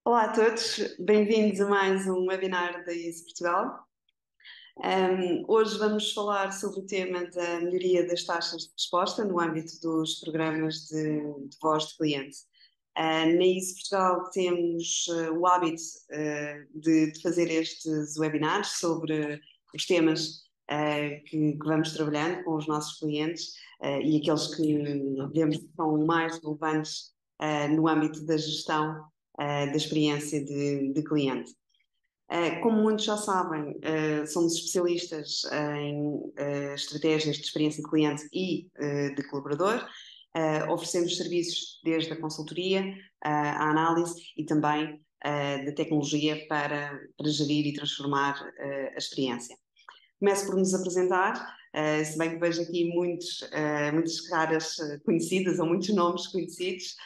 Olá a todos, bem-vindos a mais um webinar da ISO Portugal. Hoje vamos falar sobre o tema da melhoria das taxas de resposta no âmbito dos programas de voz de cliente. Na ISO Portugal temos o hábito de fazer estes webinars sobre os temas que vamos trabalhando com os nossos clientes e aqueles que vemos que são mais relevantes no âmbito da gestão da experiência de cliente. Como muitos já sabem, somos especialistas em estratégias de experiência de cliente e de colaborador. Oferecemos serviços desde a consultoria, à análise e também da tecnologia para gerir e transformar a experiência. Começo por nos apresentar, se bem que vejo aqui muitas caras conhecidas ou muitos nomes conhecidos,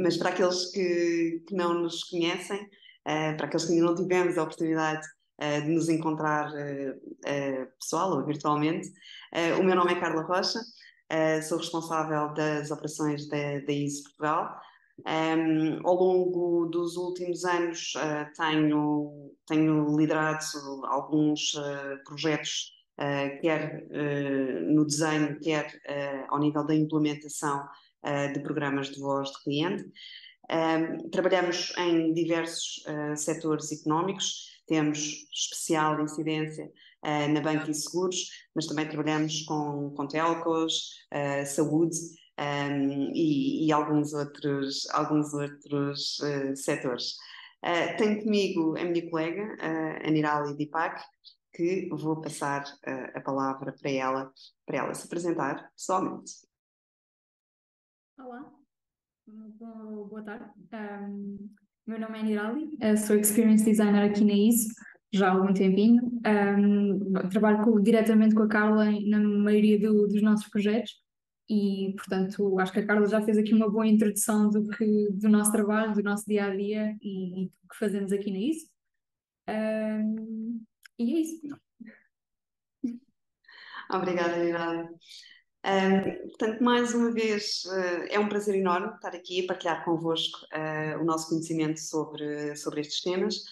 mas para aqueles que não nos conhecem, para aqueles que ainda não tivemos a oportunidade de nos encontrar pessoal ou virtualmente, o meu nome é Carla Rocha, sou responsável das operações da ISO Portugal. Ao longo dos últimos anos, tenho liderado alguns projetos, quer no desenho, quer ao nível da implementação de programas de voz de cliente. Trabalhamos em diversos setores económicos, temos especial incidência na banca e seguros, mas também trabalhamos com telcos, saúde e alguns outros setores. Tenho comigo a minha colega, a Nirali Deepak, que vou passar a palavra para ela se apresentar pessoalmente. Olá, boa tarde. Meu nome é Nirali, sou Experience Designer aqui na ISO já há algum tempinho. Trabalho diretamente com a Carla na maioria dos nossos projetos e, portanto, acho que a Carla já fez aqui uma boa introdução do nosso trabalho, do nosso dia a dia e do que fazemos aqui na ISO. E é isso. Obrigada, Nirali. Portanto, mais uma vez, é um prazer enorme estar aqui a partilhar convosco o nosso conhecimento sobre estes temas.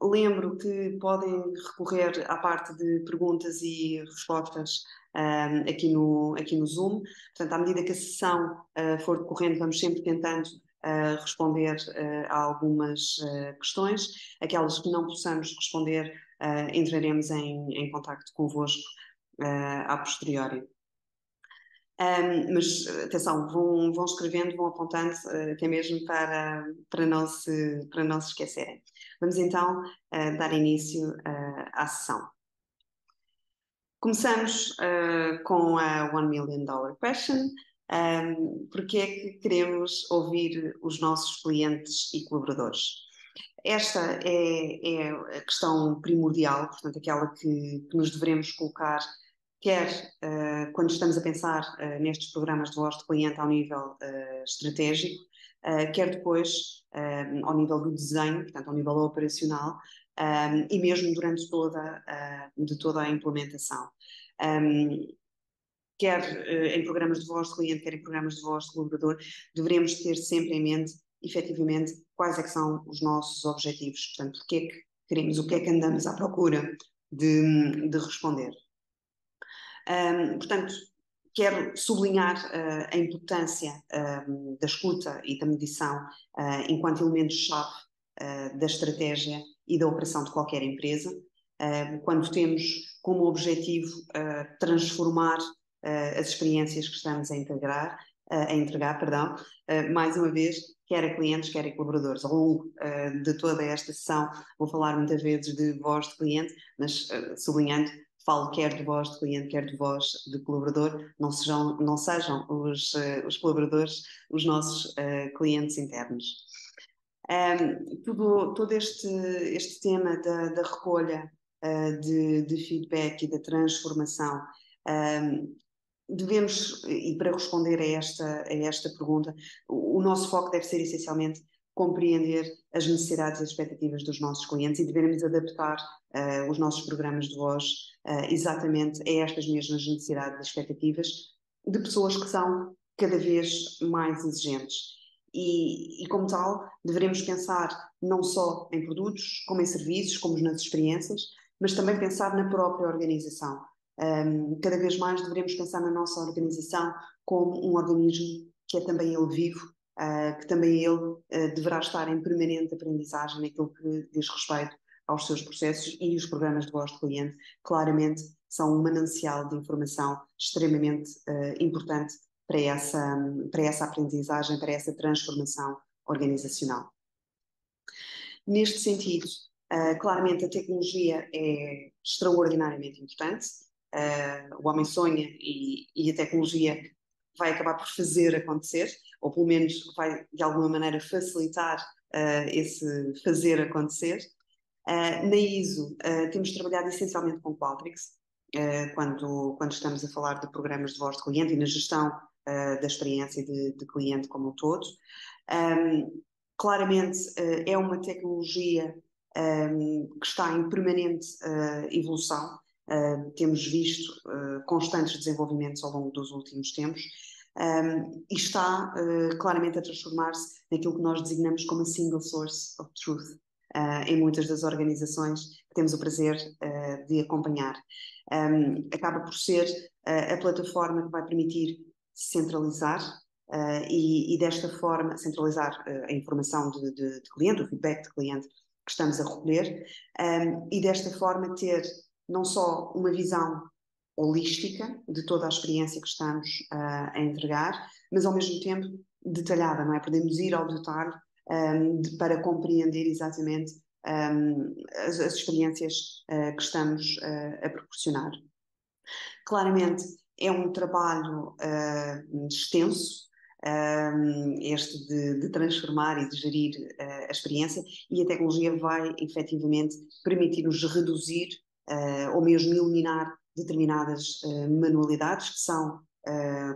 Lembro que podem recorrer à parte de perguntas e respostas aqui no Zoom. Portanto, à medida que a sessão for decorrendo, vamos sempre tentando responder a algumas questões. Aquelas que não possamos responder, entraremos em contacto convosco a posteriori. Mas atenção, vão escrevendo, vão apontando, até mesmo para não se esquecerem. Vamos então dar início à sessão. Começamos com a $1 million question. Porque é que queremos ouvir os nossos clientes e colaboradores? Esta é a questão primordial, portanto, aquela que nos devemos colocar, quer quando estamos a pensar nestes programas de voz de cliente ao nível estratégico, quer depois ao nível do desenho, portanto, ao nível operacional, e mesmo durante toda a implementação. Quer em programas de voz de cliente, quer em programas de voz de colaborador, deveremos ter sempre em mente, efetivamente, quais é que são os nossos objetivos, portanto, o que é que queremos, o que é que andamos à procura de responder. Portanto, quero sublinhar a importância da escuta e da medição enquanto elementos-chave da estratégia e da operação de qualquer empresa, quando temos como objetivo transformar as experiências que estamos a entregar, perdão, mais uma vez, quer a clientes, quer a colaboradores. Ao longo de toda esta sessão vou falar muitas vezes de voz de cliente, mas sublinhando, falo quer de voz de cliente, quer de voz de colaborador, não sejam os colaboradores os nossos clientes internos. Todo este tema da recolha de feedback e da transformação, devemos, e para responder a esta pergunta, o nosso foco deve ser essencialmente compreender as necessidades e as expectativas dos nossos clientes e devemos adaptar os nossos programas de voz exatamente a estas mesmas necessidades e expectativas de pessoas que são cada vez mais exigentes. e como tal, devemos pensar não só em produtos, como em serviços, como nas experiências, mas também pensar na própria organização. Cada vez mais devemos pensar na nossa organização como um organismo que é também ele vivo, que também ele deverá estar em permanente aprendizagem naquilo que diz respeito aos seus processos, e os programas de voz de cliente claramente são um manancial de informação extremamente importante para essa aprendizagem, para essa transformação organizacional. Neste sentido, claramente a tecnologia é extraordinariamente importante. O homem sonha e a tecnologia vai acabar por fazer acontecer, ou pelo menos vai de alguma maneira facilitar esse fazer acontecer. Na ISO, temos trabalhado essencialmente com Qualtrics, quando estamos a falar de programas de voz de cliente e na gestão da experiência de cliente como um todo. Claramente é uma tecnologia que está em permanente evolução. Temos visto constantes desenvolvimentos ao longo dos últimos tempos, e está claramente a transformar-se naquilo que nós designamos como a single source of truth em muitas das organizações que temos o prazer de acompanhar. Acaba por ser a plataforma que vai permitir centralizar e desta forma centralizar a informação de cliente, o feedback de cliente que estamos a recolher, e desta forma ter não só uma visão holística de toda a experiência que estamos a entregar, mas ao mesmo tempo detalhada, não é? Podemos ir ao detalhe para compreender exatamente as experiências que estamos a proporcionar. Claramente é um trabalho extenso, este de transformar e de gerir a experiência, e a tecnologia vai efetivamente permitir-nos reduzir ou mesmo eliminar determinadas manualidades que são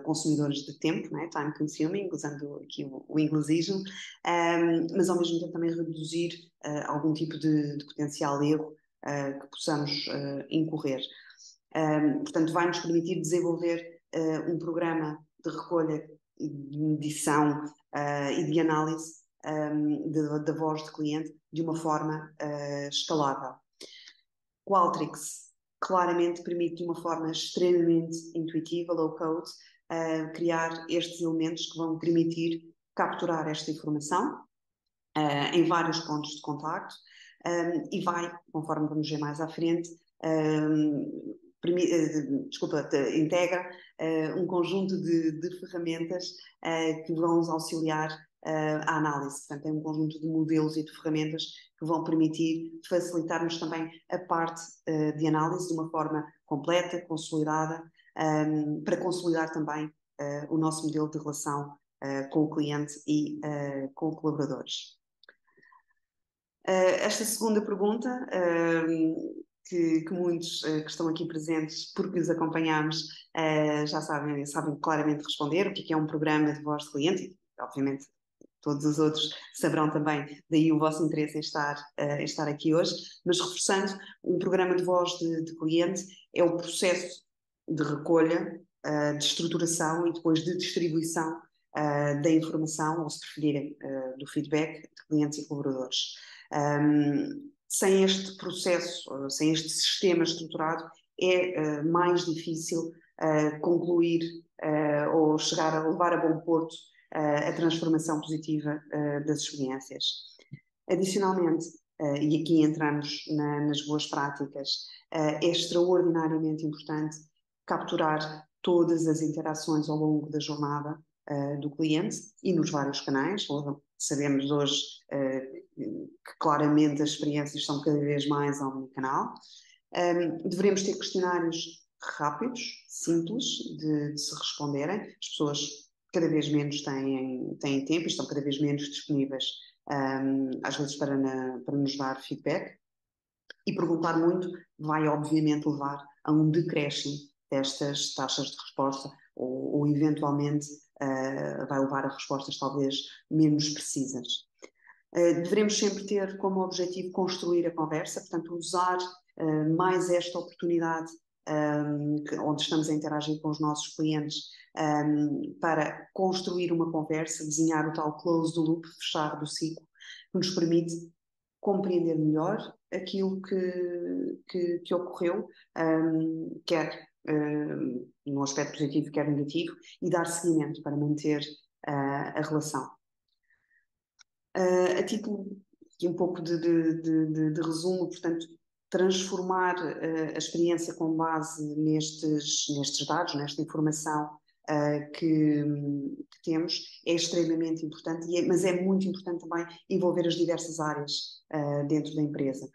consumidores de tempo, né? Time consuming, usando aqui o inglesismo, mas ao mesmo tempo também reduzir algum tipo de potencial erro que possamos incorrer. Portanto, vai nos permitir desenvolver um programa de recolha, de medição e de análise da voz de cliente de uma forma escalável. Qualtrics claramente permite de uma forma extremamente intuitiva, low code, criar estes elementos que vão permitir capturar esta informação em vários pontos de contacto e vai, conforme vamos ver mais à frente, integra um conjunto de ferramentas que vão nos auxiliar à análise. Portanto, é um conjunto de modelos e de ferramentas que vão permitir facilitar-nos também a parte de análise de uma forma completa, consolidada, para consolidar também o nosso modelo de relação com o cliente e com colaboradores. Esta segunda pergunta, que muitos que estão aqui presentes, porque os acompanhamos, já sabem claramente responder o que é um programa de voz de cliente, e obviamente todos os outros saberão também, daí o vosso interesse em estar aqui hoje, mas reforçando, um programa de voz de cliente é o processo de recolha, de estruturação e depois de distribuição da informação, ou se preferirem, do feedback de clientes e colaboradores. Sem este processo, sem este sistema estruturado, é mais difícil concluir ou chegar a levar a bom porto a transformação positiva das experiências. Adicionalmente, e aqui entramos nas boas práticas, é extraordinariamente importante capturar todas as interações ao longo da jornada do cliente e nos vários canais. Sabemos hoje que claramente as experiências são cada vez mais omnicanal. Devemos ter questionários rápidos, simples de se responderem. As pessoas cada vez menos têm tempo e estão cada vez menos disponíveis, às vezes, para nos dar feedback. E perguntar muito vai, obviamente, levar a um decréscimo destas taxas de resposta ou eventualmente, vai levar a respostas talvez menos precisas. Devemos sempre ter como objetivo construir a conversa, portanto, usar mais esta oportunidade onde estamos a interagir com os nossos clientes para construir uma conversa, desenhar o tal close do loop, fechar do ciclo, que nos permite compreender melhor aquilo que ocorreu, quer no aspecto positivo, quer negativo, e dar seguimento para manter a relação. A título de um pouco de resumo, portanto, transformar a experiência com base nestes dados, nesta informação que temos, é extremamente importante, mas é muito importante também envolver as diversas áreas dentro da empresa,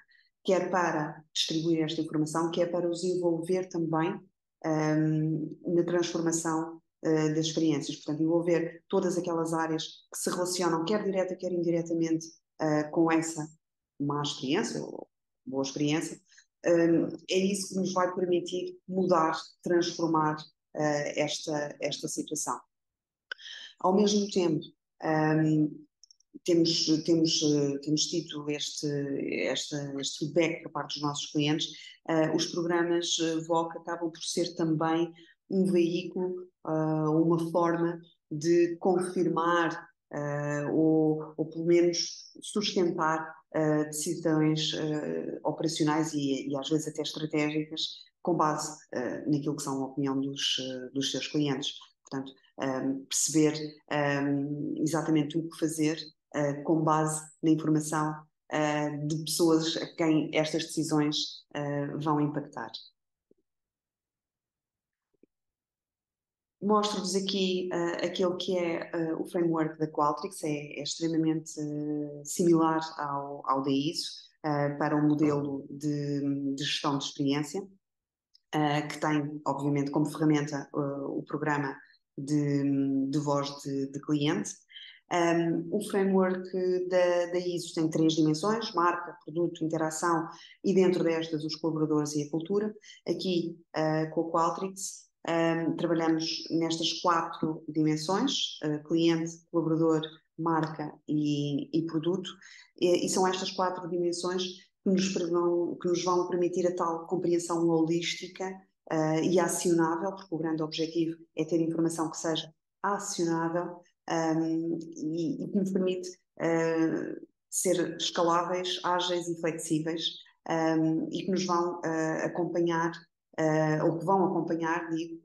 quer para distribuir esta informação, quer para os envolver também na transformação das experiências, portanto, envolver todas aquelas áreas que se relacionam, quer direta, quer indiretamente, com essa má experiência ou boa experiência, é isso que nos vai permitir mudar, transformar esta situação. Ao mesmo tempo, temos tido este feedback por parte dos nossos clientes. Os programas VOC acabam por ser também um veículo, uma forma de confirmar ou pelo menos sustentar decisões operacionais e às vezes até estratégicas com base naquilo que são a opinião dos seus clientes. Portanto, perceber exatamente o que fazer com base na informação de pessoas a quem estas decisões vão impactar. Mostro-vos aqui aquele que é o framework da Qualtrics, é extremamente similar ao da ISO, para um modelo de gestão de experiência, que tem, obviamente, como ferramenta o programa de voz de cliente. O framework da ISO tem 3 dimensões: marca, produto, interação, e dentro destas os colaboradores e a cultura. Aqui, com a Qualtrics, trabalhamos nestas 4 dimensões: cliente, colaborador, marca e produto, e são estas 4 dimensões que nos vão permitir a tal compreensão holística e acionável, porque o grande objetivo é ter informação que seja acionável e que nos permite ser escaláveis, ágeis e flexíveis, e que nos vão acompanhar, ou que vão acompanhar, digo,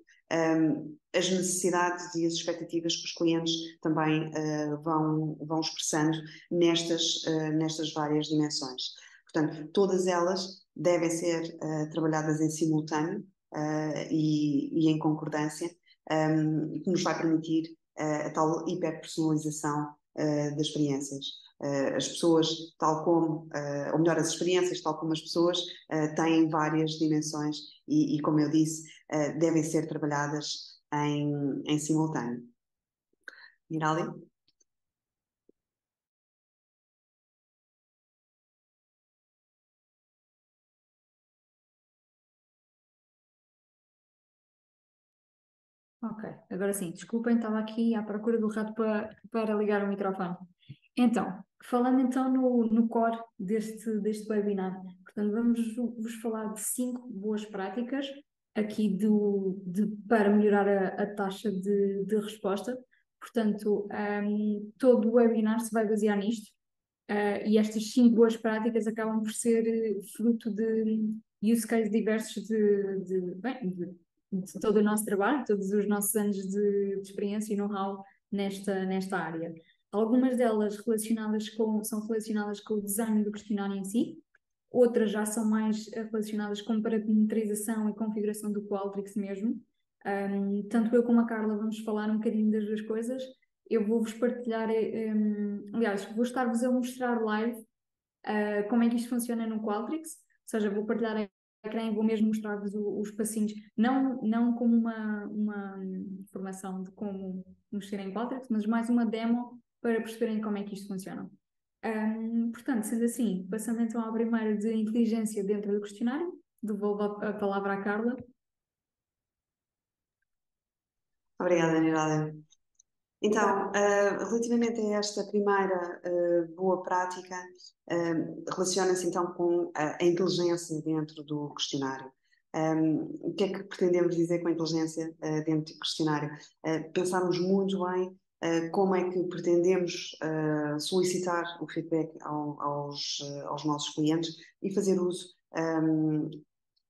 as necessidades e as expectativas que os clientes também vão expressando nestas várias dimensões. Portanto, todas elas devem ser trabalhadas em simultâneo e em concordância, que nos vai permitir a tal hiperpersonalização das experiências. As pessoas, tal como, ou melhor, as experiências, tal como as pessoas, têm várias dimensões e como eu disse, devem ser trabalhadas em simultâneo. Mirali? Ok, agora sim, desculpem, estava aqui à procura do rato para ligar o microfone. Então, falando então no core deste webinar, portanto, vamos-vos falar de 5 boas práticas aqui para melhorar a taxa de resposta. Portanto, todo o webinar se vai basear nisto, e estas 5 boas práticas acabam por ser fruto de use cases diversos de todo o nosso trabalho, todos os nossos anos de experiência e know-how nesta área. Algumas delas são relacionadas com o design do questionário em si, outras já são mais relacionadas com parametrização e configuração do Qualtrics mesmo. Tanto eu como a Carla vamos falar um bocadinho das duas coisas. Eu vou-vos partilhar, aliás, vou estar-vos a mostrar live como é que isto funciona no Qualtrics, ou seja, vou partilhar a ecrã e vou mesmo mostrar-vos os passinhos, não como uma informação de como mexer em Qualtrics, mas mais uma demo para perceberem como é que isto funciona. Portanto, sendo assim, passando então à primeira de inteligência dentro do questionário, devolvo a palavra à Carla. Obrigada, Nirada. Então, relativamente a esta primeira boa prática, relaciona-se então com a inteligência dentro do questionário. O que é que pretendemos dizer com a inteligência dentro do questionário? Pensarmos muito bem como é que pretendemos solicitar o feedback aos nossos clientes e fazer uso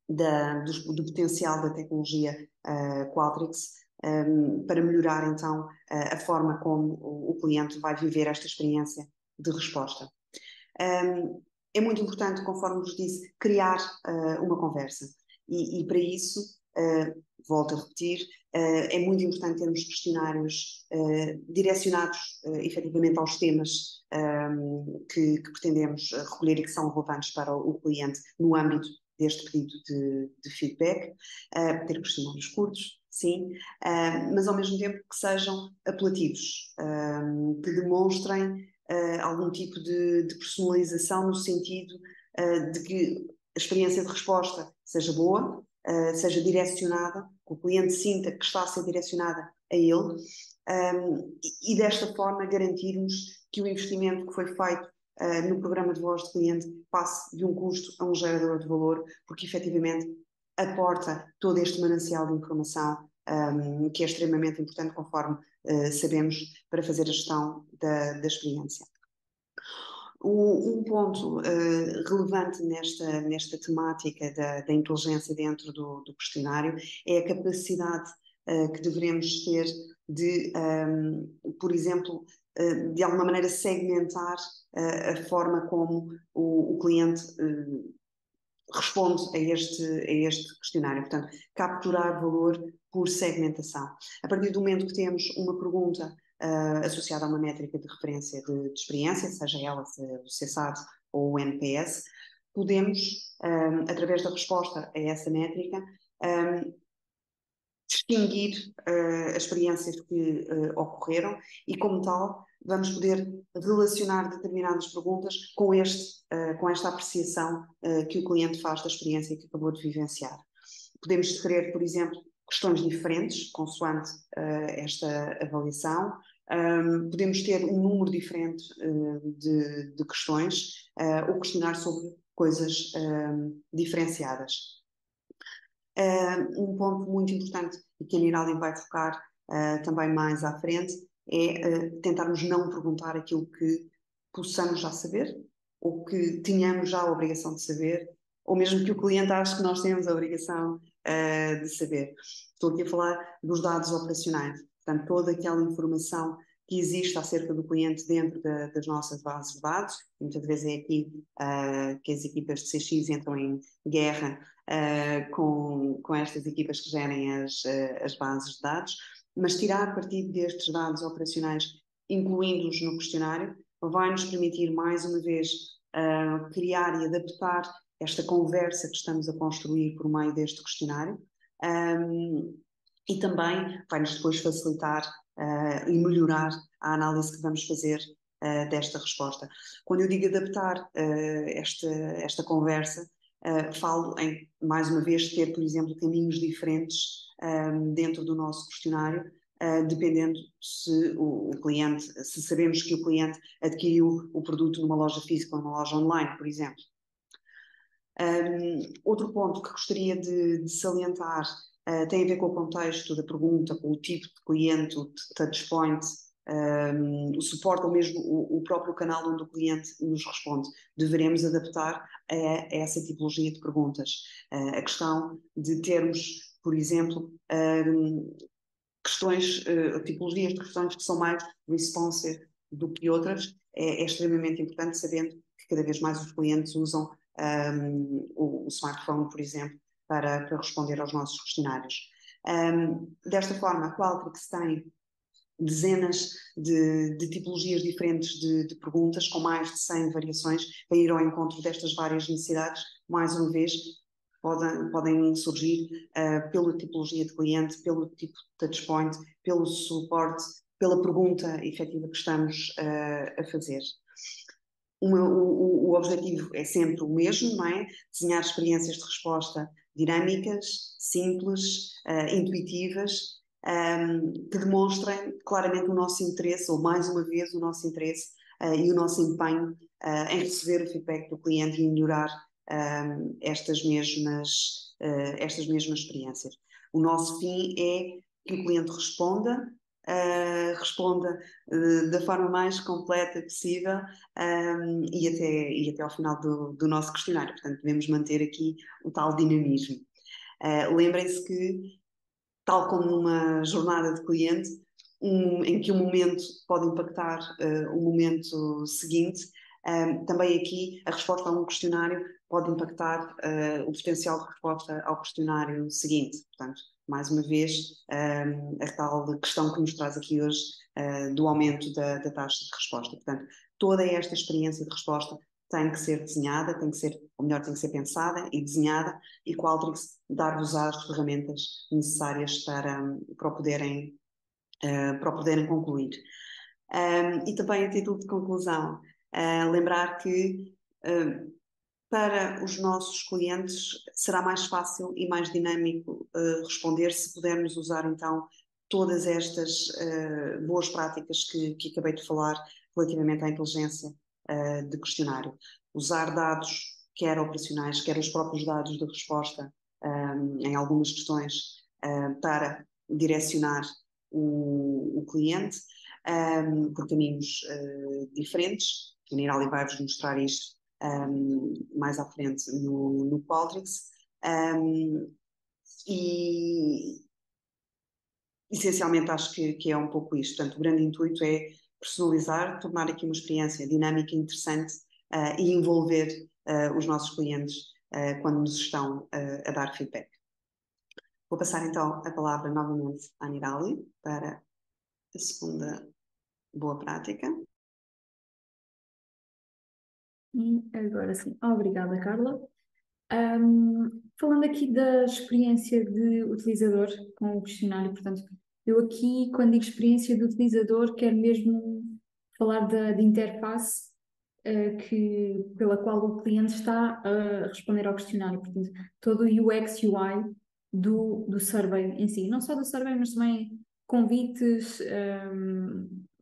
do potencial da tecnologia Qualtrics para melhorar então a forma como o cliente vai viver esta experiência de resposta. É muito importante, conforme vos disse, criar uma conversa. E para isso, volto a repetir, é muito importante termos questionários direcionados efetivamente aos temas que pretendemos recolher e que são relevantes para o cliente no âmbito deste pedido de feedback, ter questionários curtos, sim, mas ao mesmo tempo que sejam apelativos, que demonstrem algum tipo de personalização no sentido de que a experiência de resposta seja boa, seja direcionada, que o cliente sinta que está a ser direcionada a ele, e desta forma garantirmos que o investimento que foi feito no programa de voz de cliente passe de um custo a um gerador de valor, porque efetivamente aporta todo este manancial de informação que é extremamente importante, conforme sabemos, para fazer a gestão da experiência. Um ponto relevante nesta temática da inteligência dentro do questionário é a capacidade que devemos ter de, por exemplo, de alguma maneira segmentar a forma como o cliente responde a este questionário. Portanto, capturar valor por segmentação. A partir do momento que temos uma pergunta associada a uma métrica de referência de experiência, seja ela o CSAT ou o NPS, podemos, através da resposta a essa métrica, distinguir as experiências que ocorreram e, como tal, vamos poder relacionar determinadas perguntas com esta apreciação que o cliente faz da experiência que acabou de vivenciar. Podemos requerer, por exemplo, questões diferentes, consoante esta avaliação. Podemos ter um número diferente de questões ou questionar sobre coisas diferenciadas. Um ponto muito importante e que a Nirali vai focar também mais à frente é tentarmos não perguntar aquilo que possamos já saber ou que tenhamos já a obrigação de saber, ou mesmo que o cliente ache que nós temos a obrigação de saber. Estou aqui a falar dos dados operacionais, portanto, toda aquela informação que existe acerca do cliente dentro das nossas bases de dados. Muitas vezes é aqui que as equipas de CX entram em guerra com estas equipas que gerem as bases de dados, mas tirar partido destes dados operacionais, incluindo-os no questionário, vai nos permitir, mais uma vez, criar e adaptar esta conversa que estamos a construir por meio deste questionário, e também vai-nos depois facilitar e melhorar a análise que vamos fazer desta resposta. Quando eu digo adaptar esta conversa, falo em, mais uma vez, ter, por exemplo, caminhos diferentes dentro do nosso questionário, dependendo se o cliente, se sabemos que o cliente adquiriu o produto numa loja física ou numa loja online, por exemplo. Outro ponto que gostaria de salientar tem a ver com o contexto da pergunta, com o tipo de cliente, o touchpoint, o suporte ou mesmo o próprio canal onde o cliente nos responde. Deveremos adaptar a essa tipologia de perguntas. A questão de termos, por exemplo, questões, tipologias de questões que são mais responsive do que outras, é extremamente importante, sabendo que cada vez mais os clientes usam o smartphone, por exemplo, para responder aos nossos questionários. Desta forma, a Qualtrics tem dezenas de tipologias diferentes de perguntas, com mais de 100 variações, para ir ao encontro destas várias necessidades. Mais uma vez, podem surgir pela tipologia de cliente, pelo tipo de touchpoint, pelo suporte, pela pergunta efetiva que estamos a fazer. O objetivo é sempre o mesmo, não é? Desenhar experiências de resposta dinâmicas, simples, intuitivas, que demonstrem claramente o nosso interesse, ou mais uma vez o nosso interesse e o nosso empenho em receber o feedback do cliente e melhorar estas mesmas experiências. O nosso fim é que o cliente responda da forma mais completa possível e até ao final do nosso questionário. Portanto, devemos manter aqui o tal dinamismo. Lembrem-se que, tal como numa jornada de cliente, em que um momento pode impactar o momento seguinte, também aqui a resposta a um questionário pode impactar o potencial de resposta ao questionário seguinte. Portanto, mais uma vez, a tal questão que nos traz aqui hoje do aumento da taxa de resposta. Portanto, toda esta experiência de resposta tem que ser desenhada, ou melhor, tem que ser pensada e desenhada, e Qualtrics dar-vos as ferramentas necessárias para o poderem concluir. E também, a título de conclusão, lembrar que para os nossos clientes será mais fácil e mais dinâmico responder se pudermos usar então todas estas boas práticas que acabei de falar relativamente à inteligência de questionário. Usar dados, quer operacionais, quer os próprios dados de resposta em algumas questões para direcionar o cliente por caminhos diferentes. A Nirali vai-vos mostrar isto mais à frente no Qualtrics. E essencialmente acho que é um pouco isto. Portanto, o grande intuito é personalizar, tornar aqui uma experiência dinâmica, interessante e envolver os nossos clientes quando nos estão a dar feedback. Vou passar então a palavra novamente à Nirali para a segunda boa prática. E agora sim, obrigada, Carla. Falando aqui da experiência de utilizador com o questionário, portanto, eu aqui, quando digo experiência de utilizador, quero mesmo falar da interface pela qual o cliente está a responder ao questionário, portanto, todo o UX, UI do survey em si, não só do survey, mas também convites,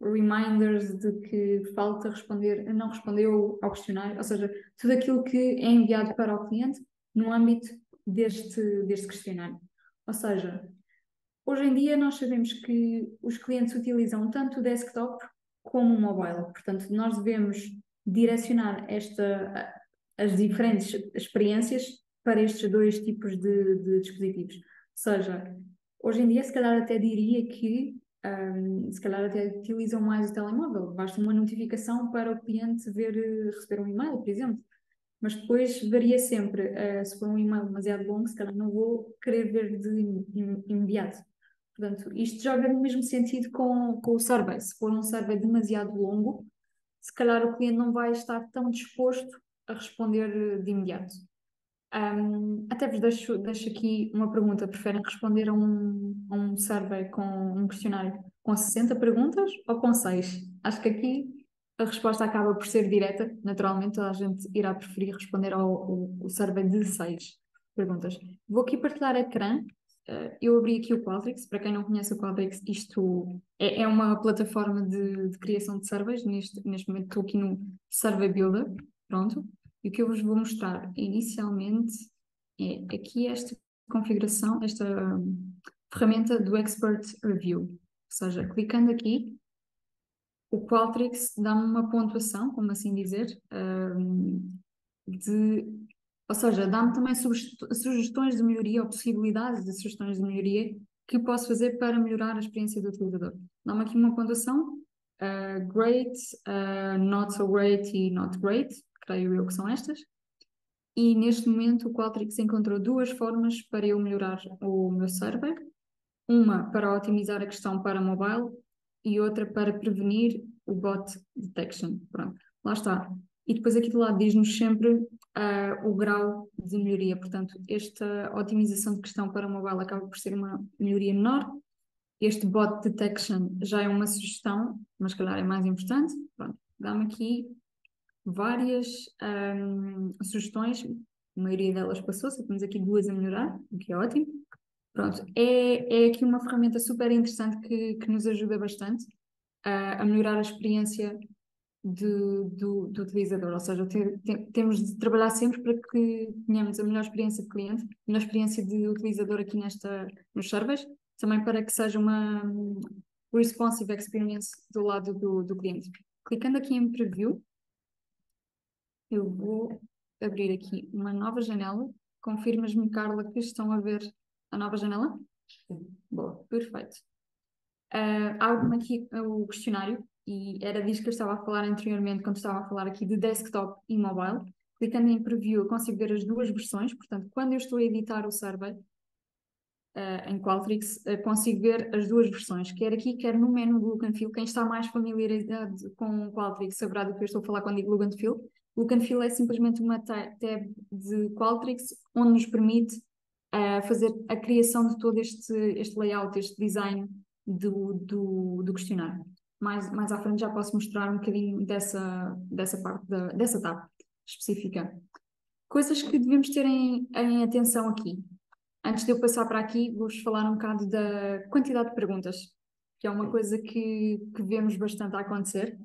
reminders de que falta responder, não respondeu ao questionário, ou seja, tudo aquilo que é enviado para o cliente no âmbito deste questionário. Ou seja, hoje em dia nós sabemos que os clientes utilizam tanto o desktop como o mobile, portanto, nós devemos direcionar as diferentes experiências para estes dois tipos de dispositivos. Ou seja, hoje em dia, se calhar até diria que se calhar até utilizam mais o telemóvel. Basta uma notificação para o cliente receber um e-mail, por exemplo. Mas depois varia sempre. Se for um e-mail demasiado longo, se calhar não vou querer ver de imediato. Portanto, isto joga no mesmo sentido com o survey. Se for um survey demasiado longo, se calhar o cliente não vai estar tão disposto a responder de imediato. Até vos deixo aqui uma pergunta. Preferem responder a um survey com um questionário com 60 perguntas ou com 6? Acho que aqui a resposta acaba por ser direta. Naturalmente, toda a gente irá preferir responder ao survey de 6 perguntas. Vou aqui partilhar ecrã. Eu abri aqui o Qualtrics. Para quem não conhece o Qualtrics, isto é uma plataforma de criação de surveys. Neste momento estou aqui no Survey Builder. Pronto. E o que eu vos vou mostrar inicialmente é aqui esta configuração, esta ferramenta do Expert Review. Ou seja, clicando aqui, o Qualtrics dá-me uma pontuação, como assim dizer, ou seja, dá-me também sugestões de melhoria ou possibilidades de sugestões de melhoria que posso fazer para melhorar a experiência do utilizador. Dá-me aqui uma pontuação, great, not so great e not great, creio eu que são estas. E neste momento o Qualtrics encontrou duas formas para eu melhorar o meu server. Uma para otimizar a questão para mobile e outra para prevenir o bot detection. Pronto, lá está. E depois aqui do lado diz-nos sempre o grau de melhoria. Portanto, esta otimização de questão para mobile acaba por ser uma melhoria menor. Este bot detection já é uma sugestão, mas calhar é mais importante. Pronto, dá-me aqui várias sugestões, a maioria delas passou, só temos aqui duas a melhorar, o que é ótimo. Pronto, é aqui uma ferramenta super interessante que nos ajuda bastante a melhorar a experiência do utilizador, ou seja, temos de trabalhar sempre para que tenhamos a melhor experiência de cliente, a melhor experiência de utilizador aqui nos surveys, também para que seja uma responsive experience do lado do cliente. Clicando aqui em Preview, eu vou abrir aqui uma nova janela. Confirmas-me, Carla, que estão a ver a nova janela? Boa, perfeito. Abre-me aqui o questionário, e era disto que eu estava a falar anteriormente, quando estava a falar aqui de desktop e mobile. Clicando em Preview, eu consigo ver as duas versões, portanto, quando eu estou a editar o survey, em Qualtrics, consigo ver as duas versões, quer aqui, quer no menu do Look and Feel. Quem está mais familiarizado com Qualtrics saberá do que eu estou a falar quando digo Look and Feel. Look and Feel é simplesmente uma tab de Qualtrics, onde nos permite fazer a criação de todo este layout, este design do questionário. Mais à frente já posso mostrar um bocadinho dessa parte, dessa tab específica. Coisas que devemos ter em atenção aqui. Antes de eu passar para aqui, vou-vos falar um bocado da quantidade de perguntas, que é uma coisa que vemos bastante a acontecer.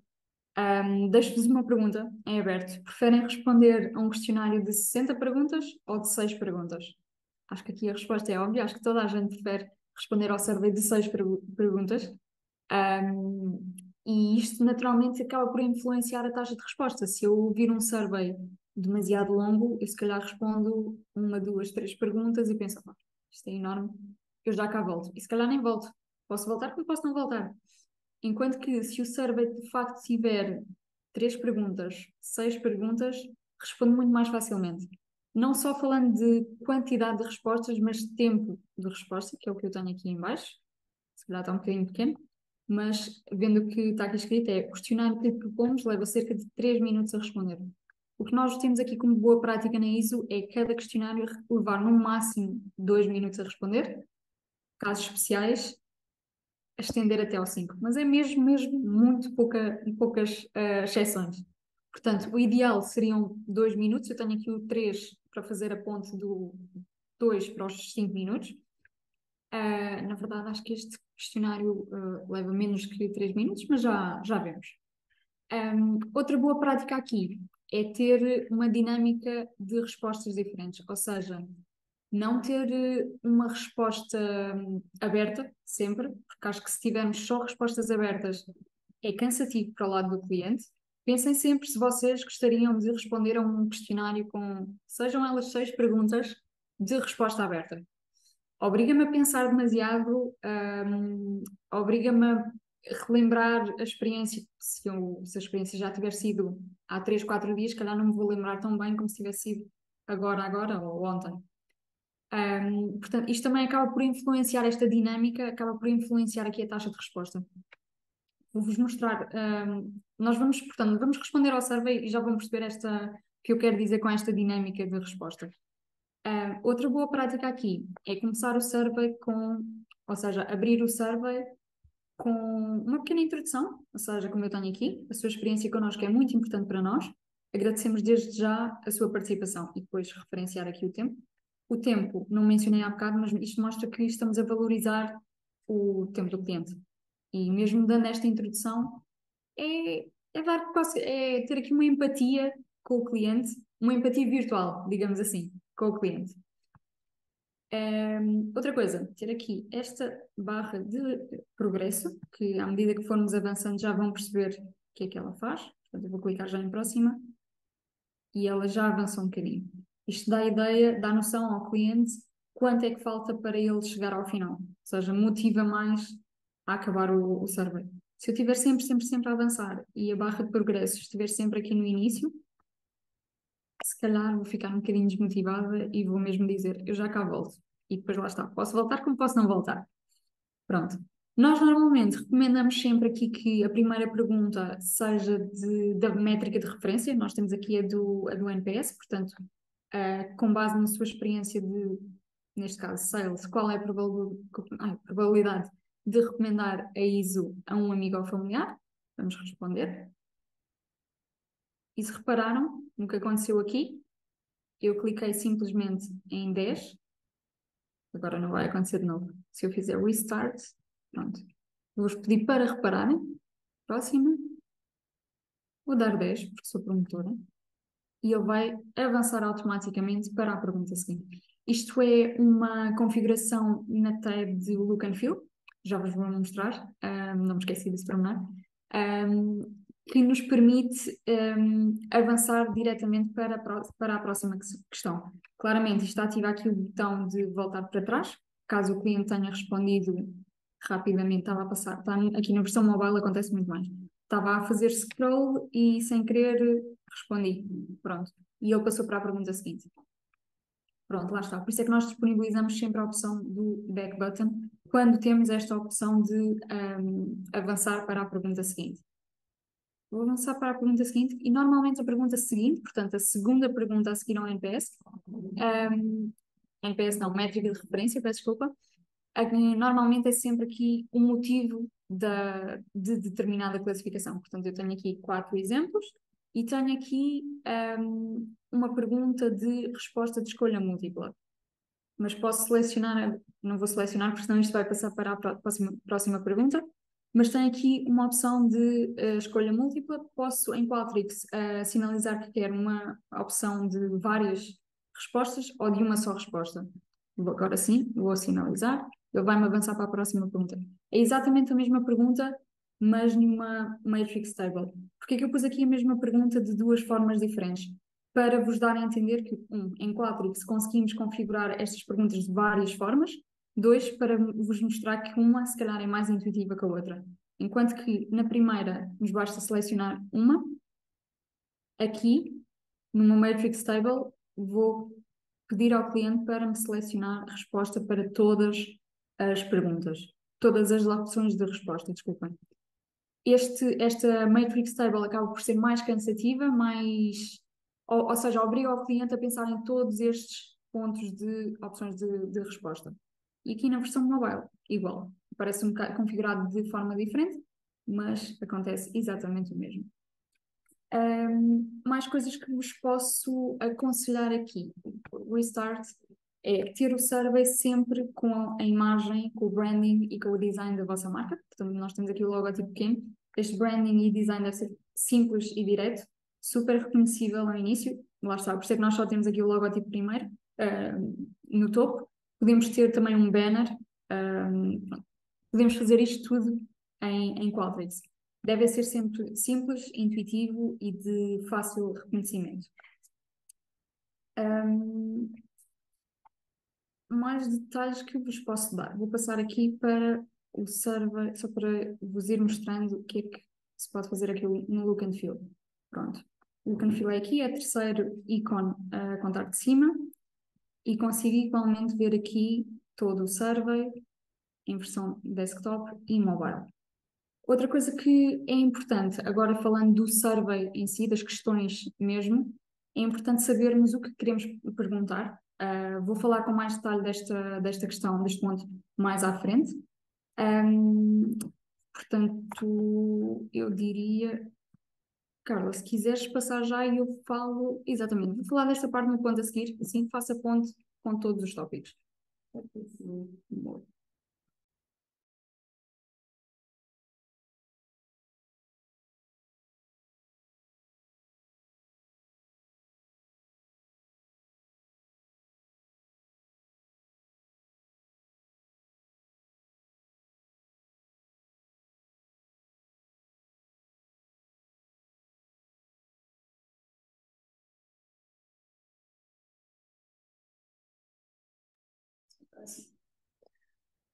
Deixo-vos uma pergunta em aberto. Preferem responder a um questionário de 60 perguntas ou de 6 perguntas? Acho que aqui a resposta é óbvia. Acho que toda a gente prefere responder ao survey de 6 perguntas. E isto naturalmente acaba por influenciar a taxa de resposta. Se eu vir um survey demasiado longo, eu se calhar respondo uma, duas, três perguntas e penso, "Ah, isto é enorme, eu já cá volto." E se calhar nem volto. Posso voltar como posso não voltar. Enquanto que se o survey de facto tiver 3 perguntas, 6 perguntas, respondo muito mais facilmente. Não só falando de quantidade de respostas, mas tempo de resposta, que é o que eu tenho aqui em baixo. Se calhar está um bocadinho pequeno, mas vendo o que está aqui escrito, o questionário que lhe propomos leva cerca de 3 minutos a responder. O que nós temos aqui como boa prática na ISO é cada questionário levar no máximo 2 minutos a responder, casos especiais, a estender até ao 5, mas é mesmo muito poucas exceções. Portanto, o ideal seriam 2 minutos, eu tenho aqui o 3 para fazer a ponte do 2 para os 5 minutos. Na verdade, acho que este questionário leva menos que 3 minutos, mas já vemos. Outra boa prática aqui é ter uma dinâmica de respostas diferentes, ou seja, não ter uma resposta aberta sempre, porque acho que se tivermos só respostas abertas é cansativo para o lado do cliente. Pensem sempre se vocês gostariam de responder a um questionário com, sejam elas 6 perguntas, de resposta aberta. Obriga-me a pensar demasiado, obriga-me a relembrar a experiência. Se a experiência já tiver sido há 3, 4 dias, calhar não me vou lembrar tão bem como se tivesse sido agora ou ontem. Portanto, isto também acaba por influenciar esta dinâmica, acaba por influenciar aqui a taxa de resposta. Vou-vos mostrar. Portanto, vamos responder ao survey e já vão perceber o que eu quero dizer com esta dinâmica de resposta. Outra boa prática aqui é começar o survey ou seja, abrir o survey com uma pequena introdução, ou seja, como eu tenho aqui, a sua experiência connosco é muito importante para nós. Agradecemos desde já a sua participação e depois referenciar aqui o tempo. O tempo, não mencionei há bocado, mas isto mostra que estamos a valorizar o tempo do cliente. E mesmo dando esta introdução, é ter aqui uma empatia com o cliente, uma empatia virtual, digamos assim, com o cliente. Outra coisa, ter aqui esta barra de progresso, que à medida que formos avançando já vão perceber o que é que ela faz. Portanto, eu vou clicar já em próxima e ela já avança um bocadinho. Isto dá ideia, dá noção ao cliente quanto é que falta para ele chegar ao final. Ou seja, motiva mais a acabar o survey. Se eu estiver sempre a avançar e a barra de progresso estiver sempre aqui no início, se calhar vou ficar um bocadinho desmotivada e vou mesmo dizer, eu já cá volto. E depois lá está, posso voltar como posso não voltar. Pronto. Nós normalmente recomendamos sempre aqui que a primeira pergunta seja da métrica de referência. Nós temos aqui a do NPS, portanto, com base na sua experiência neste caso, sales, qual é a probabilidade de recomendar a ISO a um amigo ou familiar? Vamos responder. E se repararam no que aconteceu aqui, eu cliquei simplesmente em 10, agora não vai acontecer de novo. Se eu fizer restart, pronto. Vou-vos pedir para repararem. Próxima. vou dar 10, porque sou promotora, e ele vai avançar automaticamente para a pergunta seguinte. Isto é uma configuração na tab de Look and Feel, já vos vou mostrar, não me esqueci desse pormenor, que nos permite avançar diretamente para a próxima questão. Claramente, isto ativa aqui o botão de voltar para trás, caso o cliente tenha respondido rapidamente, estava a passar, aqui na versão mobile acontece muito mais. Estava a fazer scroll e sem querer respondi. Pronto. E ele passou para a pergunta seguinte. Pronto, lá está. Por isso é que nós disponibilizamos sempre a opção do back button quando temos esta opção de avançar para a pergunta seguinte. Vou avançar para a pergunta seguinte e normalmente a pergunta seguinte, portanto a segunda pergunta a seguir ao NPS, NPS não, métrica de referência, peço desculpa, normalmente é sempre aqui o motivo de determinada classificação. Portanto, eu tenho aqui 4 exemplos e tenho aqui uma pergunta de resposta de escolha múltipla. Mas posso selecionar, não vou selecionar porque senão isto vai passar para a próxima pergunta, mas tenho aqui uma opção de escolha múltipla. Posso em Qualtrics sinalizar que quero uma opção de várias respostas ou de uma só resposta. Agora sim, vou sinalizar. Ele vai-me avançar para a próxima pergunta. É exatamente a mesma pergunta, mas numa matrix table. Porque é que eu pus aqui a mesma pergunta de duas formas diferentes? Para vos dar a entender que, em Qualtrics conseguimos configurar estas perguntas de várias formas. 2, para vos mostrar que uma, se calhar, é mais intuitiva que a outra. Enquanto que na primeira nos basta selecionar uma, aqui, numa matrix table, vou pedir ao cliente para me selecionar a resposta para todas as perguntas, todas as opções de resposta, desculpem. Esta matrix table acaba por ser mais cansativa, ou seja, obriga o cliente a pensar em todos estes pontos de opções de resposta. E aqui na versão mobile, igual. Parece um bocado configurado de forma diferente, mas acontece exatamente o mesmo. Mais coisas que vos posso aconselhar aqui. Restart é ter o survey sempre com a imagem, com o branding e com o design da vossa marca. Portanto, nós temos aqui o logotipo pequeno. Este branding e design deve ser simples e direto, super reconhecível ao início. Lá está, por isso é que nós só temos aqui o logotipo primeiro, no topo. Podemos ter também um banner. Podemos fazer isto tudo em Qualtrics. Deve ser sempre simples, intuitivo e de fácil reconhecimento. Mais detalhes que eu vos posso dar. Vou passar aqui para o server, só para vos ir mostrando o que é que se pode fazer aqui no Look and Feel. Pronto. O Look and Feel é aqui, é o terceiro ícone a contar de cima e consigo igualmente ver aqui todo o survey em versão desktop e mobile. Outra coisa que é importante, agora falando do survey em si, das questões mesmo, é importante sabermos o que queremos perguntar. Vou falar com mais detalhe desta questão, deste ponto, mais à frente. Portanto, eu diria, Carla, se quiseres passar já, eu falo exatamente. Vou falar desta parte no ponto a seguir, assim faça ponto com todos os tópicos.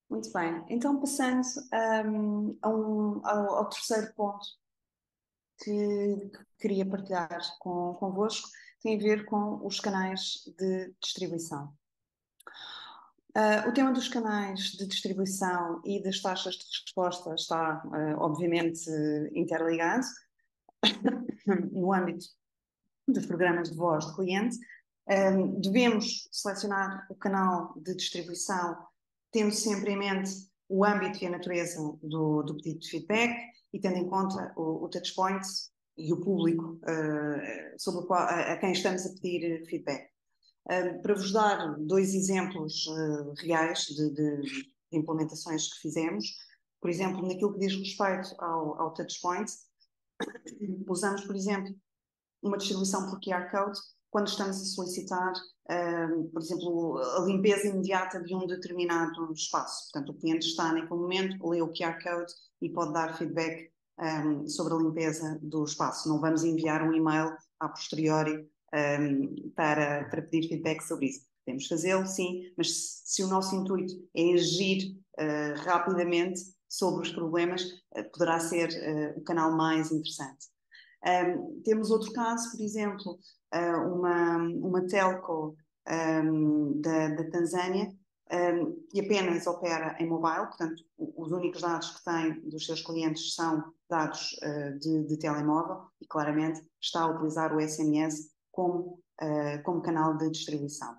Muito bem, então passando ao terceiro ponto que queria partilhar convosco, tem a ver com os canais de distribuição. O tema dos canais de distribuição e das taxas de resposta está, obviamente, interligado no âmbito dos programas de voz de cliente. Devemos selecionar o canal de distribuição tendo sempre em mente o âmbito e a natureza do pedido de feedback e tendo em conta o touchpoint e o público sobre a quem estamos a pedir feedback. Para vos dar dois exemplos reais de implementações que fizemos, por exemplo, naquilo que diz respeito ao touchpoint, Usamos, por exemplo, uma distribuição por QR Code quando estamos a solicitar, por exemplo, a limpeza imediata de um determinado espaço. Portanto, o cliente está naquele momento, lê o QR Code e pode dar feedback sobre a limpeza do espaço. Não vamos enviar um e-mail a posteriori para pedir feedback sobre isso. Podemos fazê-lo, sim, mas se o nosso intuito é agir rapidamente sobre os problemas, poderá ser o canal mais interessante. Temos outro caso, por exemplo, uma telco da Tanzânia, que apenas opera em mobile, portanto, os únicos dados que tem dos seus clientes são dados de telemóvel e claramente está a utilizar o SMS como canal de distribuição.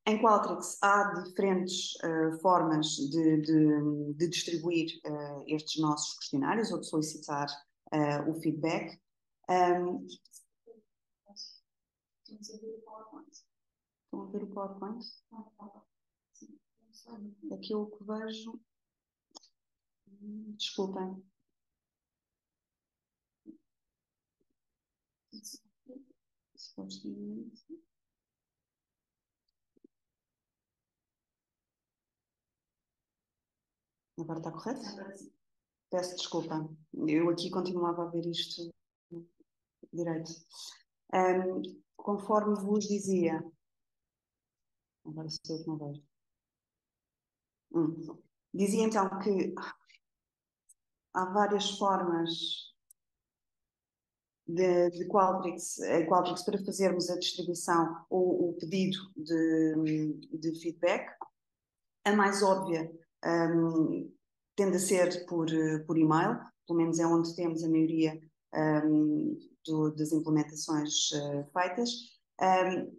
Em Qualtrics há diferentes formas de distribuir estes nossos questionários ou de solicitar o feedback. Estão a ver o PowerPoint? Aquilo que vejo. Desculpem. Agora está correto? Peço desculpa. Eu aqui continuava a ver isto direito. Conforme vos dizia. Agora sei que não vejo. Dizia então que há várias formas de Qualtrics para fazermos a distribuição ou o pedido de feedback. A mais óbvia tende a ser por e-mail, pelo menos é onde temos a maioria das implementações feitas.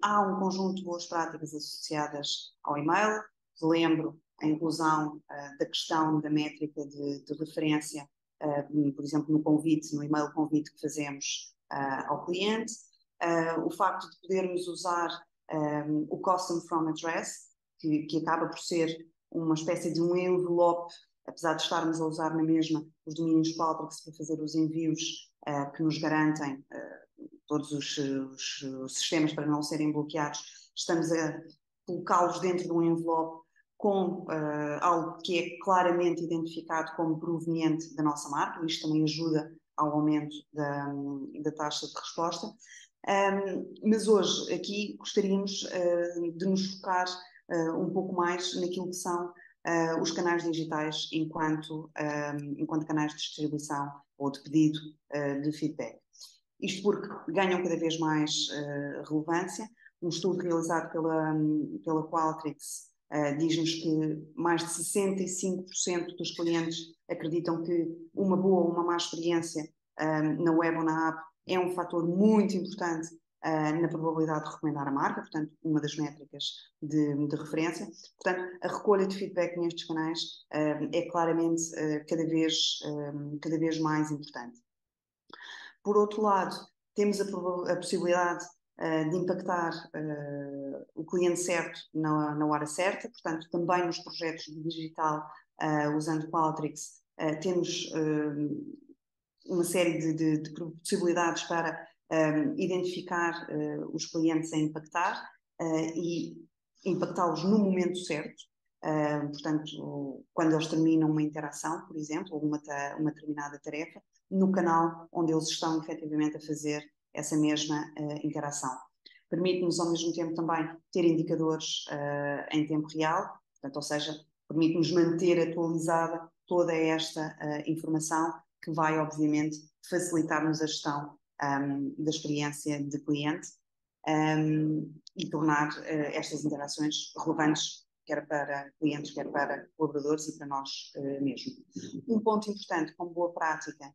Há um conjunto de boas práticas associadas ao e-mail. Lembro a inclusão da questão da métrica de referência, por exemplo, no convite, no e-mail convite que fazemos ao cliente. O facto de podermos usar o Custom From Address, que acaba por ser uma espécie de um envelope, apesar de estarmos a usar na mesma os domínios Qualtrics para fazer os envios que nos garantem todos os sistemas para não serem bloqueados, estamos a colocá-los dentro de um envelope com algo que é claramente identificado como proveniente da nossa marca. Isto também ajuda ao aumento da taxa de resposta. Mas hoje aqui gostaríamos de nos focar um pouco mais naquilo que são os canais digitais enquanto canais de distribuição ou de pedido de feedback. Isto porque ganham cada vez mais relevância. Um estudo realizado pela Qualtrics diz-nos que mais de 65% dos clientes acreditam que uma boa ou uma má experiência na web ou na app é um fator muito importante na probabilidade de recomendar a marca, portanto, uma das métricas de referência. Portanto, a recolha de feedback nestes canais é claramente cada vez mais importante. Por outro lado, temos a possibilidade de impactar o cliente certo na hora certa, portanto, também nos projetos de digital, usando Qualtrics, temos uma série de possibilidades para identificar os clientes a impactar e impactá-los no momento certo. Portanto, quando eles terminam uma interação, por exemplo, ou uma determinada tarefa, no canal onde eles estão efetivamente a fazer essa mesma interação. Permite-nos, ao mesmo tempo, também ter indicadores em tempo real, portanto, ou seja, permite-nos manter atualizada toda esta informação que vai, obviamente, facilitar-nos a gestão da experiência de cliente e tornar estas interações relevantes, quer para clientes, quer para colaboradores e para nós mesmos. Um ponto importante, como boa prática,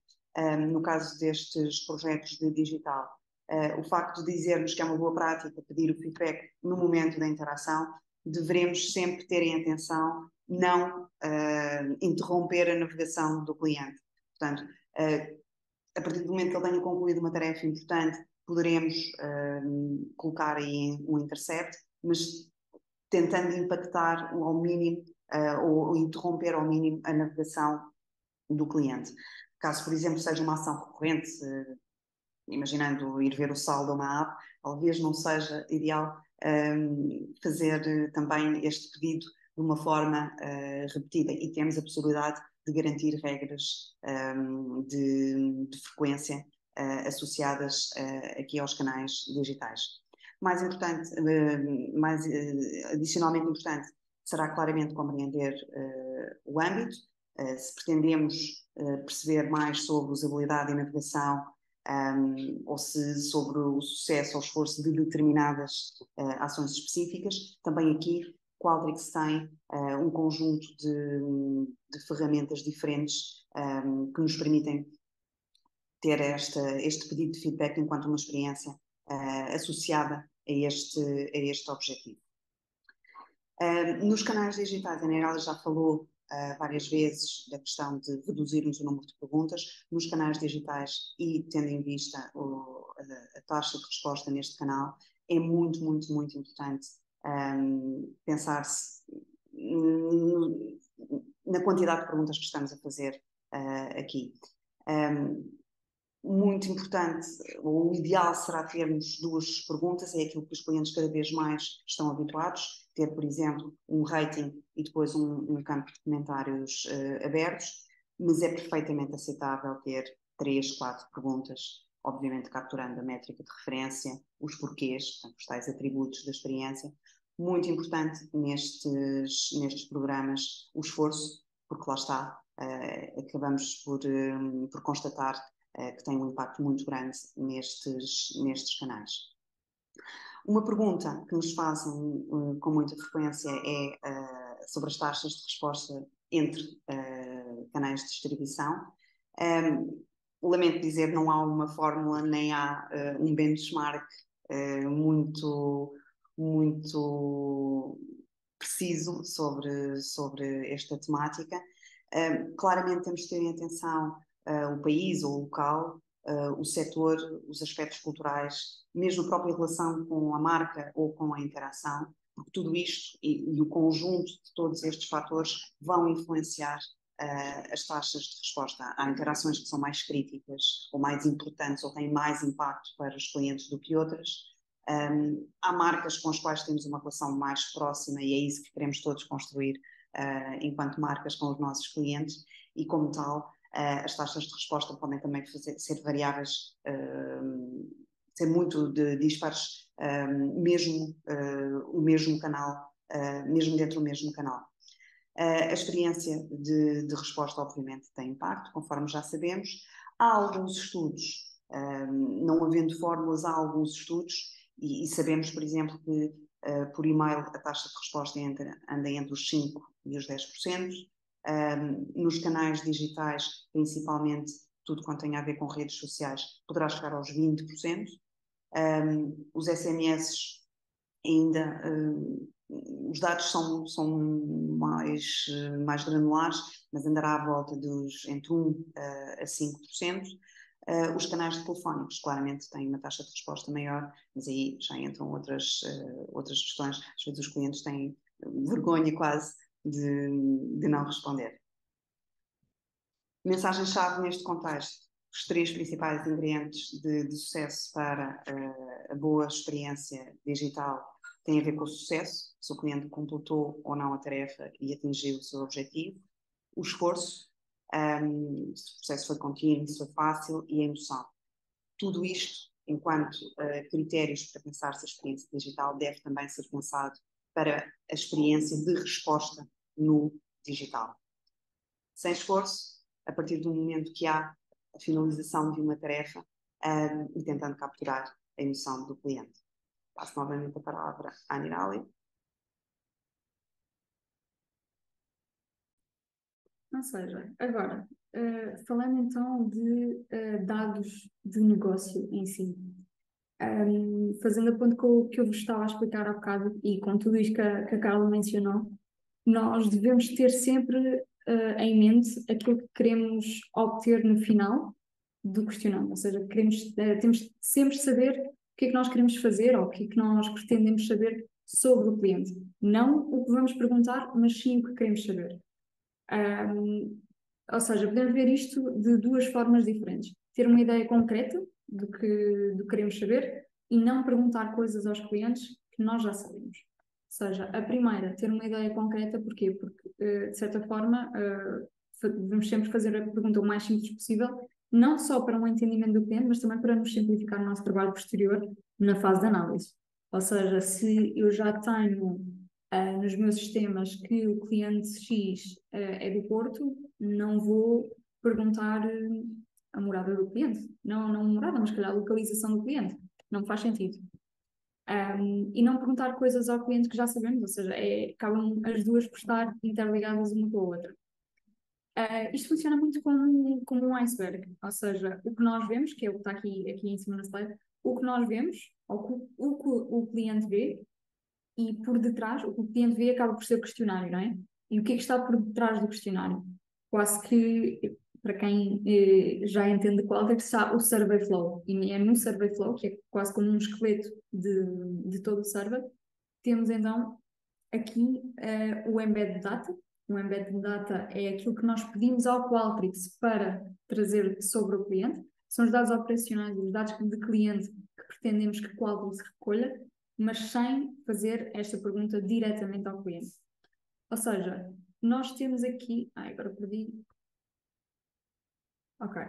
no caso destes projetos de digital, o facto de dizermos que é uma boa prática pedir o feedback no momento da interação, devemos sempre ter em atenção não interromper a navegação do cliente. Portanto, a partir do momento que ele tenha concluído uma tarefa importante, poderemos colocar aí um intercept, mas tentando impactar ao mínimo ou interromper ao mínimo a navegação do cliente. caso, por exemplo, seja uma ação recorrente, imaginando ir ver o saldo a uma app, talvez não seja ideal fazer também este pedido de uma forma repetida, e temos a possibilidade de garantir regras de frequência associadas aqui aos canais digitais. Mais importante, adicionalmente importante, será claramente compreender o âmbito. Se pretendemos perceber mais sobre usabilidade e navegação, ou se sobre o sucesso ou esforço de determinadas ações específicas, também aqui Qualtrics tem um conjunto de ferramentas diferentes que nos permitem ter este pedido de feedback enquanto uma experiência associada a este objetivo. Nos canais digitais, a Neirali já falou várias vezes da questão de reduzirmos o número de perguntas. Nos canais digitais, e tendo em vista a taxa de resposta neste canal, é muito, muito, muito importante pensar-se na quantidade de perguntas que estamos a fazer aqui. Muito importante, ou o ideal será termos 2 perguntas, é aquilo que os clientes cada vez mais estão habituados, ter, por exemplo, um rating e depois um campo de comentários abertos, mas é perfeitamente aceitável ter 3, 4 perguntas, obviamente capturando a métrica de referência, os porquês, portanto, os tais atributos da experiência. Muito importante nestes programas o esforço, porque lá está, acabamos por constatar que tem um impacto muito grande nestes canais. Uma pergunta que nos fazem com muita frequência é sobre as taxas de resposta entre canais de distribuição. Lamento dizer, não há uma fórmula, nem há um benchmark muito preciso sobre esta temática. Claramente temos de ter em atenção o país ou o local, o setor, os aspectos culturais, mesmo a própria relação com a marca ou com a interação, porque tudo isto e o conjunto de todos estes fatores vão influenciar as taxas de resposta. Há interações que são mais críticas ou mais importantes ou têm mais impacto para os clientes do que outras. Há marcas com as quais temos uma relação mais próxima e é isso que queremos todos construir enquanto marcas com os nossos clientes, e como tal as taxas de resposta podem também ser variáveis, ser muito dispares, mesmo o mesmo canal, mesmo dentro do mesmo canal. A experiência de resposta obviamente tem impacto, conforme já sabemos. Há alguns estudos, não havendo fórmulas, há alguns estudos e sabemos, por exemplo, que por e-mail a taxa de resposta anda entre os 5% e os 10%. Nos canais digitais, principalmente tudo quanto tem a ver com redes sociais, poderá chegar aos 20%. Os SMS ainda, os dados são mais granulares, mas andará à volta dos entre 1% a 5%. Os canais telefónicos claramente têm uma taxa de resposta maior, mas aí já entram outras questões. Às vezes os clientes têm vergonha quase de não responder. Mensagem-chave neste contexto: os 3 principais ingredientes de sucesso para a boa experiência digital têm a ver com o sucesso, se o cliente completou ou não a tarefa e atingiu o seu objetivo, o esforço, se o processo foi contínuo, se foi fácil, e a emoção. Tudo isto, enquanto critérios para pensar se a experiência digital deve também ser pensado para a experiência de resposta no digital. Sem esforço, a partir do momento que há a finalização de uma tarefa, e tentando capturar a emoção do cliente. Passo novamente a palavra à Neirali. Ou seja, agora, falando então de dados de negócio em si, fazendo a ponto com o que eu vos estava a explicar há bocado e com tudo isto que a Carla mencionou, nós devemos ter sempre em mente aquilo que queremos obter no final do questionário, ou seja, temos de sempre saber o que é que nós queremos fazer ou o que é que nós pretendemos saber sobre o cliente. Não o que vamos perguntar, mas sim o que queremos saber. Ou seja, podemos ver isto de duas formas diferentes. Ter uma ideia concreta do que queremos saber e não perguntar coisas aos clientes que nós já sabemos. Ou seja, a primeira, ter uma ideia concreta, porquê? Porque, de certa forma, devemos sempre fazer a pergunta o mais simples possível, não só para um entendimento do cliente, mas também para nos simplificar o nosso trabalho posterior na fase de análise. Ou seja, se eu já tenho nos meus sistemas que o cliente X é do Porto, não vou perguntar a morada do cliente. Não a morada, mas calhar a localização do cliente. Não faz sentido. E não perguntar coisas ao cliente que já sabemos, ou seja, acabam as duas por estar interligadas uma com a outra. Isto funciona muito como um iceberg, ou seja, o que nós vemos, que é o que está aqui em cima na slide, o que nós vemos, ou o que o cliente vê, e por detrás, o que o cliente vê acaba por ser o questionário, não é? E o que é que está por detrás do questionário? Quase que, para quem já entende Qualtrics, está o Survey Flow. E é no Survey Flow, que é quase como um esqueleto de todo o survey, temos então aqui o Embed Data. O Embed Data é aquilo que nós pedimos ao Qualtrics para trazer sobre o cliente. São os dados operacionais, os dados de cliente que pretendemos que o Qualtrics recolha, mas sem fazer esta pergunta diretamente ao cliente. Ou seja, nós temos aqui. Agora perdi. Ok.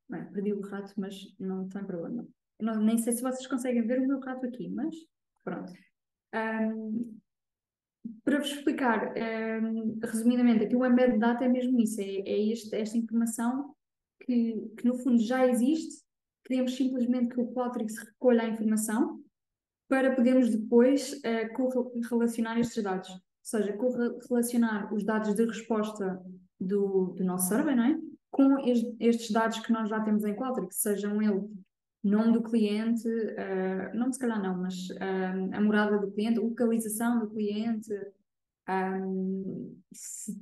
Bem, perdi o rato, mas não tem problema. Nem sei se vocês conseguem ver o meu rato aqui, mas pronto. Para vos explicar, resumidamente, aqui o Embed Data é mesmo isso, esta informação que no fundo já existe, queremos simplesmente que o Qualtrics recolha a informação para podermos depois correlacionar estes dados. Ou seja, correlacionar os dados de resposta do nosso survey, não é? Com estes dados que nós já temos em Qualtrics, sejam eles nome do cliente, nome se calhar não, mas a morada do cliente, a localização do cliente, se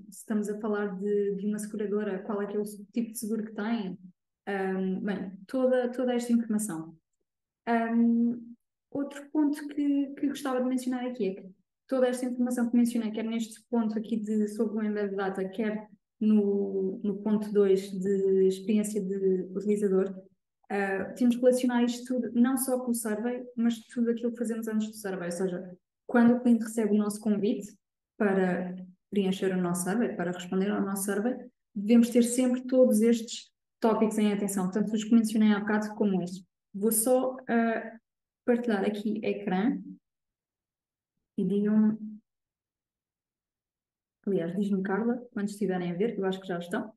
estamos a falar de uma seguradora, qual é que é o tipo de seguro que tem, bem, toda esta informação. Outro ponto que gostava de mencionar aqui é que toda esta informação que mencionei, quer neste ponto aqui sobre o Embed Data, quer no ponto 2 de experiência de utilizador, temos que relacionar isto tudo não só com o survey, mas tudo aquilo que fazemos antes do survey, ou seja, quando o cliente recebe o nosso convite para preencher o nosso survey, para responder ao nosso survey, devemos ter sempre todos estes tópicos em atenção, tanto os que mencionei há bocado como estes. Vou só partilhar aqui ecrã e digam-me, aliás, diz-me Carla, quando estiverem a ver, que eu acho que já estão.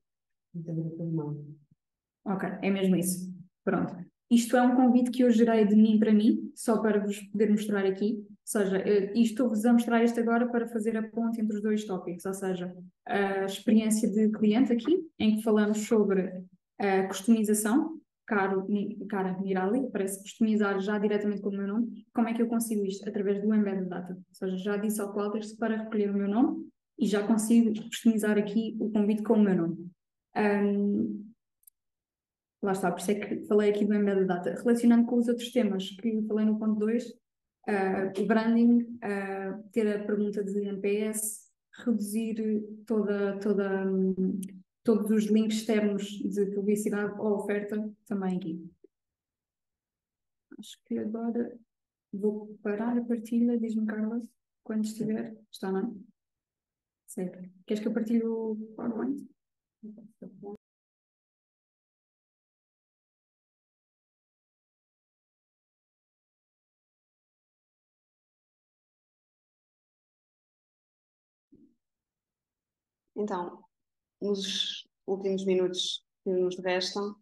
Ok, é mesmo isso. Pronto. Isto é um convite que eu gerei de mim para mim, só para vos poder mostrar aqui. Ou seja, estou-vos a mostrar isto agora para fazer a ponte entre os dois tópicos, ou seja, a experiência de cliente aqui, em que falamos sobre a customização, Cara Mirali, parece customizar já diretamente com o meu nome. Como é que eu consigo isto? Através do Embedded Data. Ou seja, já disse ao Qualtrics para recolher o meu nome e já consigo customizar aqui o convite com o meu nome. Lá está, por isso é que falei aqui do Embedded Data. Relacionando com os outros temas que falei no ponto 2, o branding, ter a pergunta de NPS, reduzir todos os links externos de publicidade ou oferta também aqui. Acho que agora vou parar a partilha, diz-me Carla, quando estiver. Está, não é? Certo. Queres que eu partilhe o PowerPoint? Então, nos últimos minutos que nos restam,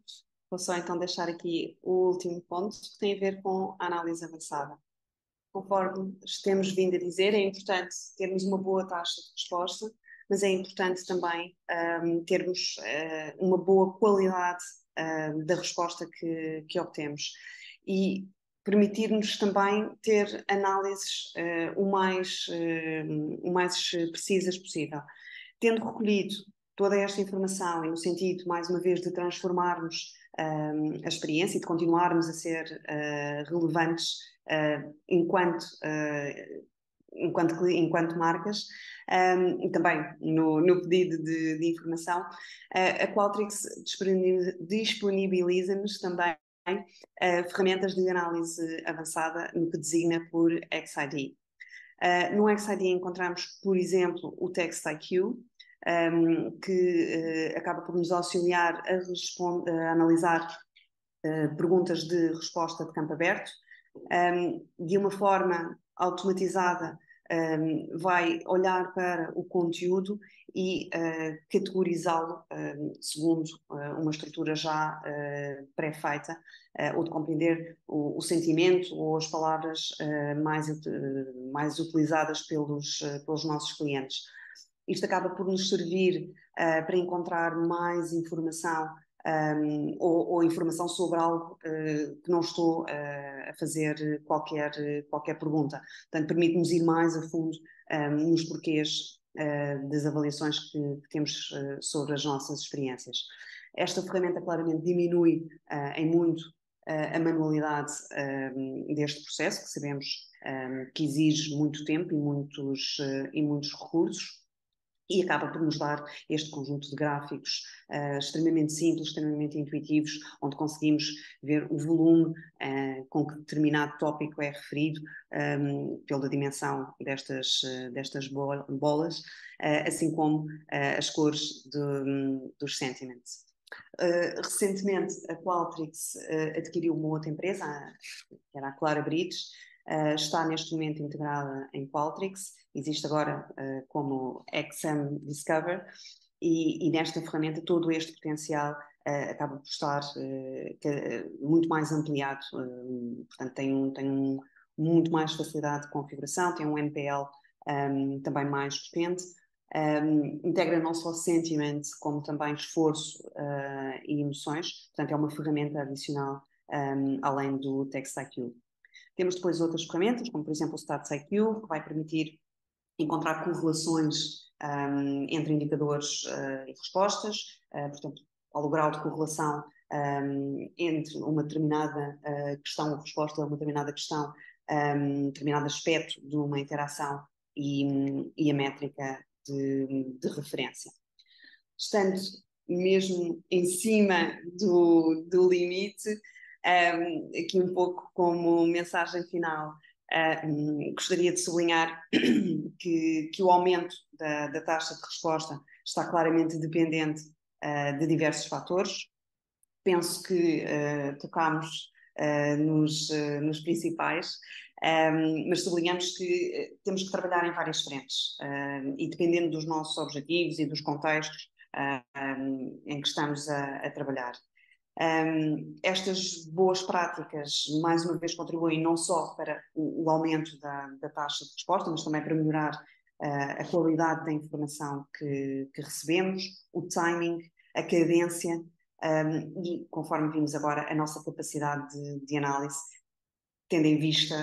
vou só então deixar aqui o último ponto que tem a ver com a análise avançada. Conforme temos vindo a dizer, é importante termos uma boa taxa de resposta, mas é importante também termos uma boa qualidade da resposta que obtemos e permitir-nos também ter análises o mais precisas possível. Tendo recolhido toda esta informação e no sentido, mais uma vez, de transformarmos a experiência e de continuarmos a ser relevantes enquanto enquanto marcas, e também no pedido de informação, a Qualtrics disponibiliza-nos também ferramentas de análise avançada no que designa por XID. No XID encontramos, por exemplo, o TextIQ, que acaba por nos auxiliar a analisar perguntas de resposta de campo aberto, de uma forma automatizada. Vai olhar para o conteúdo e categorizá-lo segundo uma estrutura já pré-feita, ou de compreender o sentimento ou as palavras mais utilizadas pelos nossos clientes. Isto acaba por nos servir para encontrar mais informação ou informação sobre algo que não estou a fazer qualquer pergunta. Portanto, permite-nos ir mais a fundo nos porquês das avaliações que temos sobre as nossas experiências. Esta ferramenta claramente diminui em muito a manualidade deste processo, que sabemos que exige muito tempo e muitos recursos, e acaba por nos dar este conjunto de gráficos extremamente simples, extremamente intuitivos, onde conseguimos ver o volume com que determinado tópico é referido, pela dimensão destas bolas, assim como as cores dos sentiments. Recentemente, a Qualtrics adquiriu uma outra empresa, que era a Clara Bridge, está neste momento integrada em Qualtrics, existe agora como XM Discover, e nesta ferramenta todo este potencial acaba por estar muito mais ampliado, portanto tem muito mais facilidade de configuração, tem um MPL também mais potente, integra não só sentiment, como também esforço e emoções, portanto é uma ferramenta adicional além do TextIQ. Temos depois outras ferramentas, como por exemplo o StatsIQ, que vai permitir encontrar correlações entre indicadores e respostas, portanto, ao grau de correlação entre uma determinada questão ou resposta a uma determinada questão, determinado aspecto de uma interação e a métrica de referência. Estando mesmo em cima do limite, aqui um pouco como mensagem final, gostaria de sublinhar que o aumento da taxa de resposta está claramente dependente de diversos fatores. Penso que tocámos nos principais, mas sublinhamos que temos que trabalhar em várias frentes e dependendo dos nossos objetivos e dos contextos em que estamos a trabalhar. Estas boas práticas, mais uma vez, contribuem não só para o aumento da taxa de resposta, mas também para melhorar a qualidade da informação que recebemos, o timing, a cadência e, conforme vimos agora, a nossa capacidade de análise, tendo em vista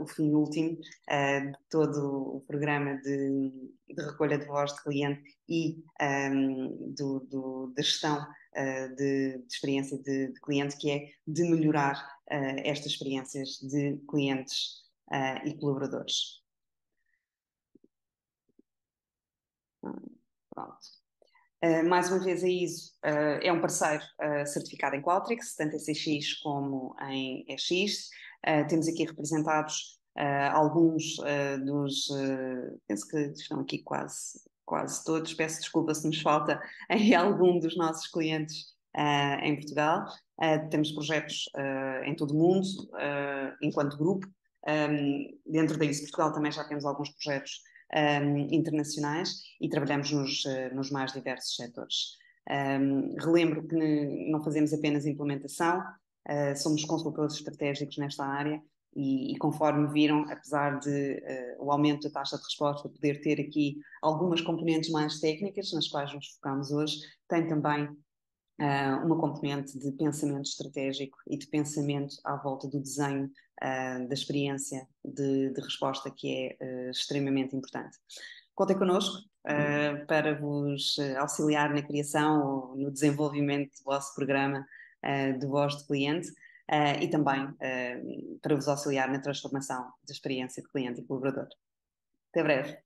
o fim último de todo o programa de recolha de voz de cliente e da gestão de experiência de cliente, que é de melhorar estas experiências de clientes e colaboradores. Pronto. Mais uma vez, a ISO é um parceiro certificado em Qualtrics, tanto em CX como em EX. Temos aqui representados alguns penso que estão aqui quase todos. Peço desculpa se nos falta em algum dos nossos clientes em Portugal. Temos projetos em todo o mundo, enquanto grupo. Dentro da ISO Portugal também já temos alguns projetos internacionais e trabalhamos nos mais diversos setores. Relembro que não fazemos apenas implementação, somos consultores estratégicos nesta área e conforme viram, apesar de o aumento da taxa de resposta poder ter aqui algumas componentes mais técnicas, nas quais nos focamos hoje, tem também uma componente de pensamento estratégico e de pensamento à volta do desenho da experiência de resposta, que é extremamente importante. Contem connosco para vos auxiliar na criação ou no desenvolvimento do vosso programa de voz de cliente e também para vos auxiliar na transformação da experiência de cliente e colaborador. Até breve.